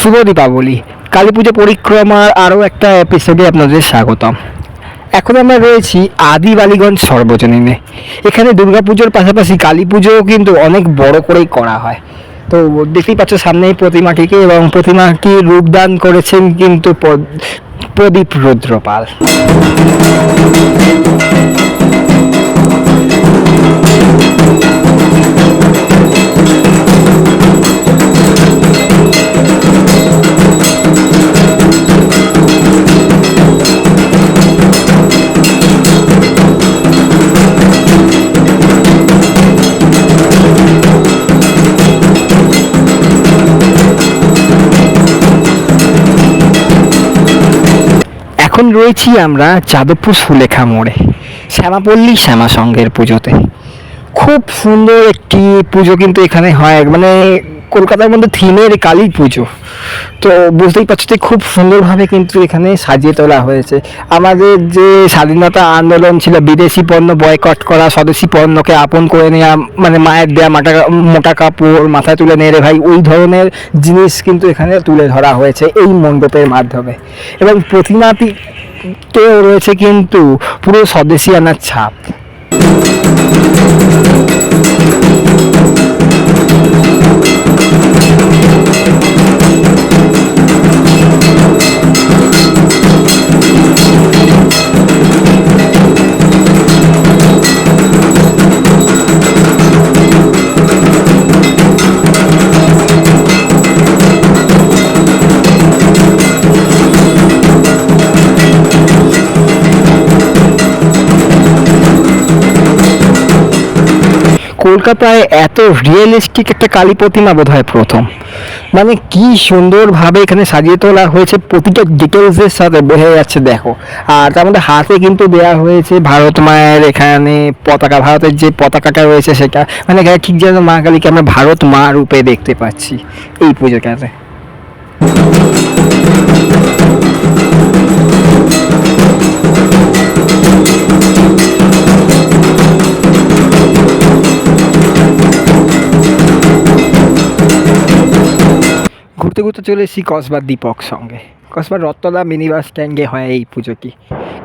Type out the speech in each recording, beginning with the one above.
শুভ দীপাবলি। কালী পুজো পরিক্রমার আরও একটা এপিসোডে আপনাদের স্বাগতম। এখন আমরা রয়েছি আদি বালিগঞ্জ সর্বজনীনে। এখানে দুর্গাপুজোর পাশাপাশি কালী পুজোও কিন্তু অনেক বড় করেই করা হয়। তো দেখতেই পাচ্ছ সামনেই প্রতিমাটিকে, এবং প্রতিমাটির রূপদান করেছেন কিন্তু প্রদীপ রুদ্রপাল। এখন রয়েছি আমরা যাদবপুর সুলেখা মোড়ে, শ্যামাপল্লী শ্যামা সংঘের পুজোতে। খুব সুন্দর একটি পুজো কিন্তু এখানে হয়, মানে কলকাতার মধ্যে থিমের কালী পুজো। তো বুঝতেই পারছো যে খুব সুন্দরভাবে কিন্তু এখানে সাজিয়ে তোলা হয়েছে। আমাদের যে স্বাধীনতা আন্দোলন ছিল, বিদেশি পণ্য বয়কট করা, স্বদেশি পণ্যকে আপন করে নেওয়া, মানে মায়ের দেয়া মোটা কাপড় মাথায় তুলে নেড়ে ভাই, ওই ধরনের জিনিস কিন্তু এখানে তুলে ধরা হয়েছে এই মণ্ডপের মাধ্যমে। এবং প্রতিমাটিতেও রয়েছে কিন্তু পুরো স্বদেশি আনার ছাপ। কলকাতায় এত রিয়েলিস্টিক একটা কালী প্রতিমা বোধহয় প্রথম। মানে কি সুন্দরভাবে এখানে সাজিয়ে তোলা হয়েছে, প্রতিটা ডিটেলসের সাথে বোঝা যাচ্ছে। দেখো, আর তার মধ্যে হাতে কিন্তু দেওয়া হয়েছে ভারত মায়ের এখানে পতাকা, ভারতের যে পতাকাটা রয়েছে সেটা, মানে এখানে ঠিক যেন মা কালীকে আমরা ভারত মা রূপে দেখতে পাচ্ছি এই পুজোটাতে। ঘুরতে ঘুরতে চলে এসেছি কসবার দীপক সঙ্গে। কসবার রত্তলা মিনি বাস স্ট্যান্ডে হয় এই পুজোটি।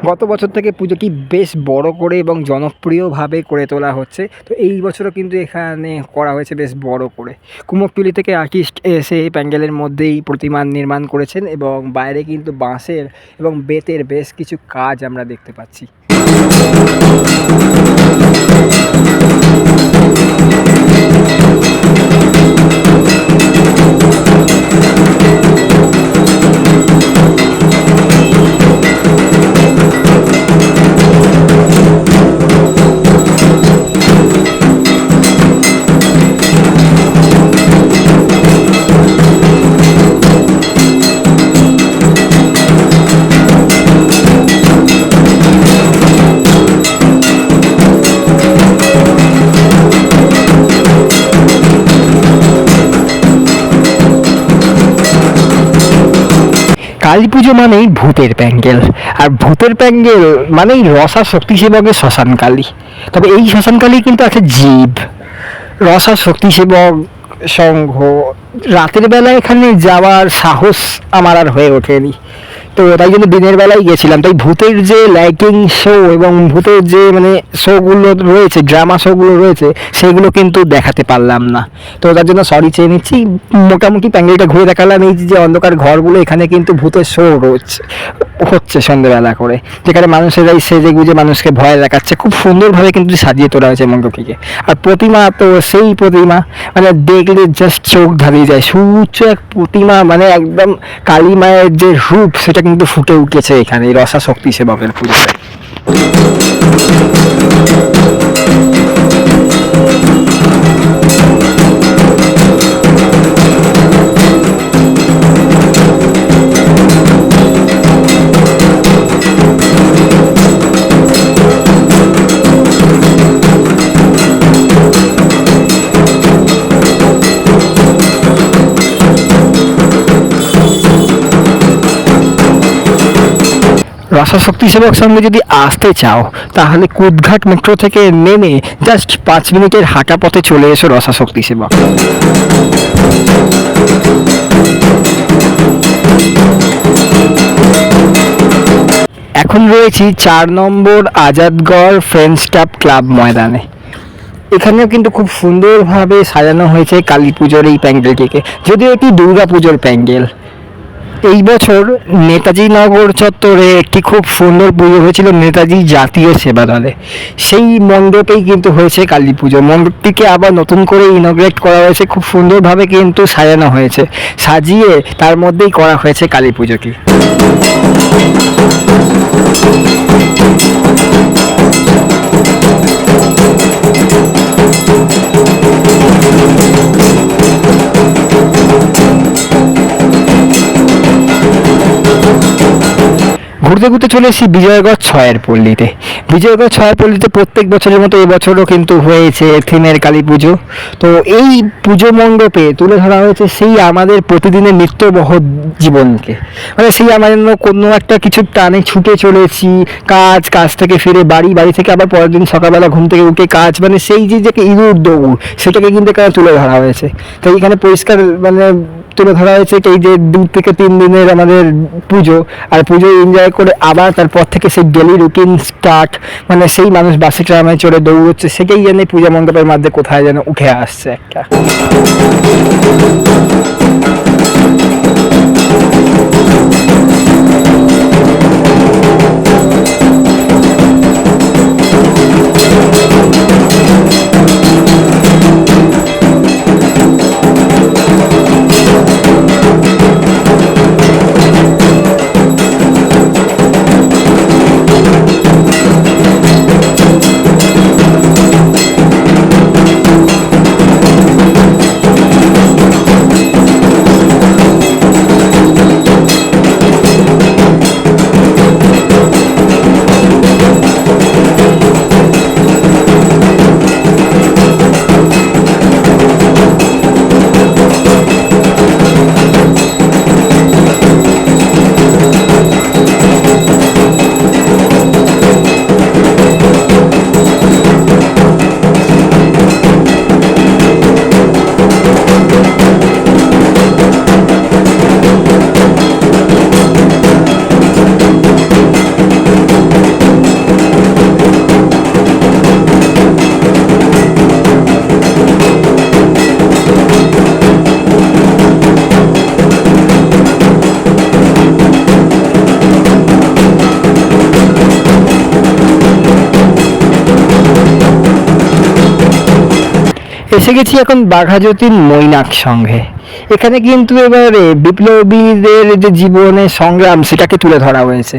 গত বছর থেকে পুজোটি বেশ বড় করে এবং জনপ্রিয়ভাবে করে তোলা হচ্ছে। তো এই বছরও কিন্তু এখানে করা হয়েছে বেশ বড় করে। কুমোরটুলি থেকে আর্টিস্ট এসে এই প্যান্ডেলের মধ্যেই প্রতিমা নির্মাণ করেছেন, এবং বাইরে কিন্তু বাঁশের এবং বেতের বেশ কিছু কাজ আমরা দেখতে পাচ্ছি। কালী পুজো মানেই ভূতের প্যান্ডেল, আর ভূতের প্যান্ডেল মানেই রসা শক্তি সেবকের শ্মশানকালী। তবে এই শ্মশানকালী কিন্তু আছে জীব। রসা শক্তি সেবক সংঘ, রাতের বেলা এখানে যাওয়ার সাহস আমার আর হয়ে ওঠেনি, তো তাই জন্য দিনের বেলায় গেছিলাম। তাই ভূতের যে লাইটিং শো এবং ভূতের যে মানে শোগুলো রয়েছে, ড্রামা শোগুলো রয়েছে, সেগুলো কিন্তু দেখাতে পারলাম না। তো তার জন্য সরি চেয়ে নিচ্ছি। মোটামুটি প্যান্ডেলটা ঘুরে দেখালাম। এই যে অন্ধকার ঘরগুলো, এখানে কিন্তু ভূতের শো হচ্ছে সন্ধ্যেবেলা করে, যেখানে মানুষেরাই সেজে গুজে মানুষকে ভয় দেখাচ্ছে। খুব সুন্দরভাবে কিন্তু সাজিয়ে তোলা হয়েছে মণ্ডপটিকে। আর প্রতিমা তো সেই প্রতিমা, মানে দেখলে জাস্ট চোখ ধাঁধিয়ে যায়। সুউচ্চ এক প্রতিমা, মানে একদম কালী মায়ের যে রূপ সেটা কিন্তু ফুটে উঠেছে এখানে এই রসা শক্তি সেবকের পুজোতে। রসা শক্তি সেবক সঙ্গে যদি আসতে চাও তাহলে কুদঘাট মেট্রো থেকে নেমে জাস্ট 5 মিনিটের হাঁটা পথে চলে এসো রসা শক্তি সেবক। এখন রয়েছি 4 নম্বর আজাদগড় ফ্রেন্ডস ক্লাব ময়দানে। এখানেও কিন্তু খুব সুন্দরভাবে সাজানো হয়েছে কালী পুজোর এই প্যান্ডেলটিকে, যদিও এটি দুর্গা পুজোর প্যান্ডেল। এই বছর নেতাজি নগর চত্বরে একটি খুব সুন্দর পুজো হয়েছিল নেতাজি জাতীয় সেবা দলে, সেই মণ্ডপেই কিন্তু হয়েছে কালী পুজো। মণ্ডপটিকে আবার নতুন করে ইনগ্রেট করা হয়েছে, খুব সুন্দরভাবে কিন্তু সাজানো হয়েছে, সাজিয়ে তার মধ্যেই করা হয়েছে কালী পুজোটি। ঘুরতে ঘুরতে চলে এসেছি বিজয়গড় 6-এর পল্লীতে। বিজয়গড় 6-এর পল্লীতে প্রত্যেক বছরের মতো এবছরও কিন্তু হয়েছে থিমের কালী পুজো। তো এই পুজো মণ্ডপে তুলে ধরা হয়েছে সেই আমাদের প্রতিদিনের নিত্যবহ জীবনকে, মানে সেই আমাদের কোনো একটা কিছু টানে ছুটে চলেছি, কাজ থেকে ফিরে বাড়ি থেকে আবার পরের দিন সকালবেলা ঘুম থেকে উঠে কাজ, মানে সেই যে ইঁদুর দৌড়, সেটাকে কিন্তু এখানে তুলে ধরা হয়েছে। তো এখানে পরিষ্কার মানে তুলে ধরা হয়েছে এই যে 2 থেকে 3 দিনের আমাদের পুজো, আর পুজো এনজয় করে আবার তারপর থেকে সেই ডেলি রুটিন স্টার্ট, মানে সেই মানুষ বাসে ট্রামে চড়ে দৌড়চ্ছে, সেটাই যেন পূজা মণ্ডপের মধ্যে কোথায় যেন উঠে আসছে একটা। এসে গেছি এখন বাঘাযতীন মৈনাক সংঘে। এখানে কিন্তু এবারে বিপ্লবীদের যে জীবনের সংগ্রাম সেটাকে তুলে ধরা হয়েছে।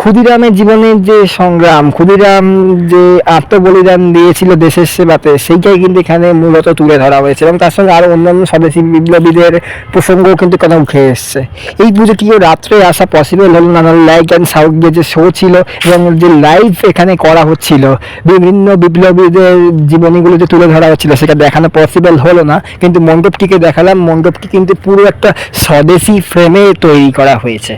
ক্ষুদিরামের জীবনের যে সংগ্রাম, ক্ষুদিরাম যে আত্মবলিদান দিয়েছিল দেশের সেবাতে, সেইটাই কিন্তু এখানে মূলত তুলে ধরা হয়েছে, এবং তার সঙ্গে আরও অন্যান্য স্বদেশী বিপ্লবীদের প্রসঙ্গও কিন্তু এখানে উঠে এসছে। এই পুজোটিও রাত্রে আসা পসিবল হলো না, লাইক অ্যান্ড সাউথ যে শো ছিল এবং যে লাইভ এখানে করা হচ্ছিল, বিভিন্ন বিপ্লবীদের জীবনীগুলো যে তুলে ধরা হচ্ছিল সেটা দেখানো পসিবল হলো না, কিন্তু মণ্ডপটিকে দেখালাম। মণ্ডপটি কিন্তু পুরো একটা স্বদেশী ফ্রেমে তৈরি করা হয়েছে।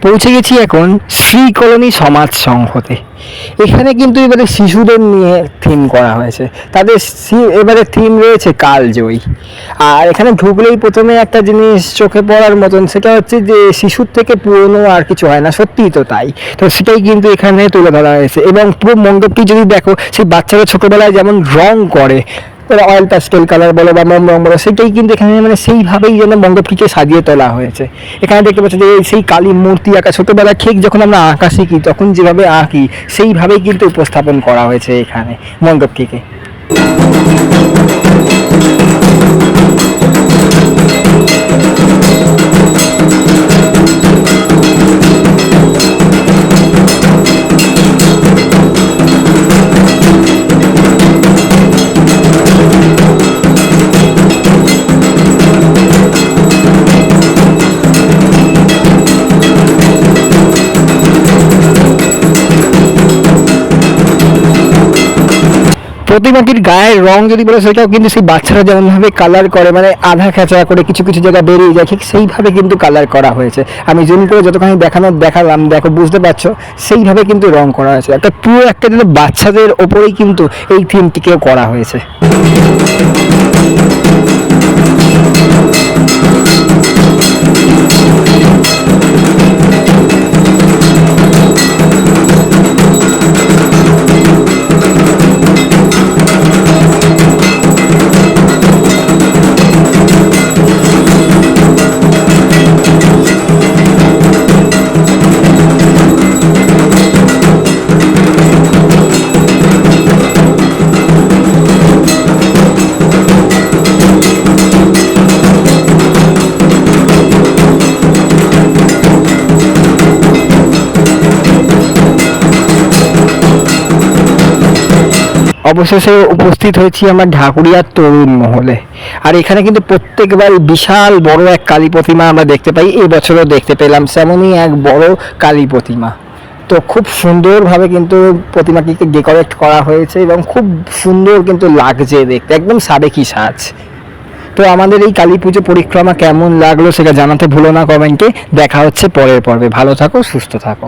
পৌঁছে গেছি এখন শ্রী কলোনি সমাজ সংঘতে। এখানে কিন্তু এবারে শিশুদের নিয়ে থিম করা হয়েছে, তাদের এবারে থিম রয়েছে কালজয়ী। আর এখানে ঢুকলেই প্রথমে একটা জিনিস চোখে পড়ার মতন, সেটা হচ্ছে যে শিশুর থেকে পুরনো আর কিছু হয় না, সত্যিই তো তাই। তো সেটাই কিন্তু এখানে তুলে ধরা হয়েছে, এবং পুরো মণ্ডপটি যদি দেখো, সেই বাচ্চারা ছোটোবেলায় যেমন রং করে, অয়েল প্যাস্টেল কালার বলো বা মোম রং বলো, সেটাই কিন্তু এখানে মানে সেইভাবেই যেন মণ্ডপটিকে সাজিয়ে তোলা হয়েছে। এখানে দেখতে পাচ্ছি যে সেই কালী মূর্তি আঁকা, ছোটোবেলায় ঠিক যখন আমরা আঁকা শিখি তখন যেভাবে আঁকি সেইভাবেই কিন্তু উপস্থাপন করা হয়েছে এখানে মণ্ডপটিকে। প্রতিমাটির গায়ের রং যদি বলে সেটাও কিন্তু সেই বাচ্চারা যেমনভাবে কালার করে, মানে আধা খেঁচা করে কিছু কিছু জায়গা বেরিয়ে যায়, ঠিক সেইভাবে কিন্তু কালার করা হয়েছে। আমি জুম করে যতখানি দেখালাম দেখো, বুঝতে পারছো সেইভাবে কিন্তু রং করা হয়েছে। একটা পুরো একটা যেন বাচ্চাদের ওপরেই কিন্তু এই থিমটিকেও করা হয়েছে। অবশেষে উপস্থিত হয়েছি আমার ঢাকুরিয়ার তরুণ মহলে। আর এখানে কিন্তু প্রত্যেকবার বিশাল বড় এক কালী প্রতিমা আমরা দেখতে পাই, এবছরও দেখতে পেলাম সেমনই এক বড় কালী প্রতিমা। তো খুব সুন্দরভাবে কিন্তু প্রতিমাটিকে ডেকোরেট করা হয়েছে এবং খুব সুন্দর কিন্তু লাগছে দেখতে, একদম সাবেকি সাজ। তো আমাদের এই কালী পুজো পরিক্রমা কেমন লাগলো সেটা জানাতে ভুলো না কমেন্টে। দেখা হচ্ছে পরের পর্বে। ভালো থাকো, সুস্থ থাকো।